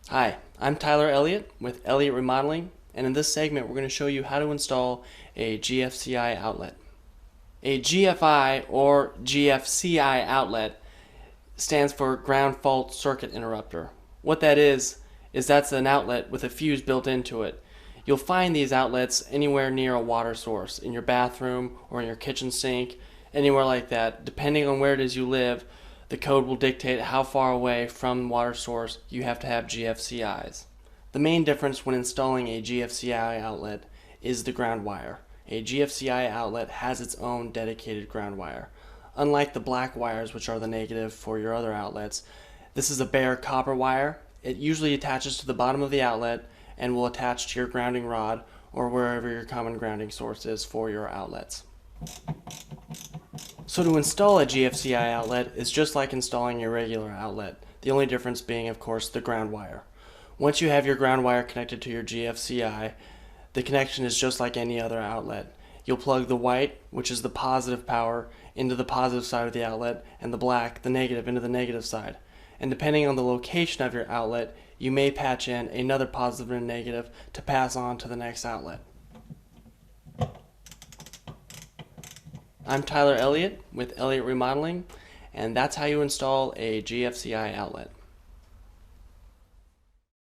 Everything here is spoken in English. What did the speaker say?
Hi, I'm Tyler Elliott with Elliott Remodeling, and in this segment we're going to show you how to install a GFCI outlet. A GFI or GFCI outlet stands for ground fault circuit interrupter. What that is that's an outlet with a fuse built into it. You'll find these outlets anywhere near a water source, in your bathroom or in your kitchen sink, anywhere like that. Depending on where it is you live, the code will dictate how far away from the water source you have to have GFCIs. The main difference when installing a GFCI outlet is the ground wire. A GFCI outlet has its own dedicated ground wire. Unlike the black wires, which are the negative for your other outlets, this is a bare copper wire. It usually attaches to the bottom of the outlet and will attach to your grounding rod or wherever your common grounding source is for your outlets. So to install a GFCI outlet is just like installing your regular outlet, the only difference being, of course, the ground wire. Once you have your ground wire connected to your GFCI, the connection is just like any other outlet. You'll plug the white, which is the positive power, into the positive side of the outlet, and the black, the negative, into the negative side. And depending on the location of your outlet, you may patch in another positive and negative to pass on to the next outlet. I'm Tyler Elliott with Elliott Remodeling, and that's how you install a GFCI outlet.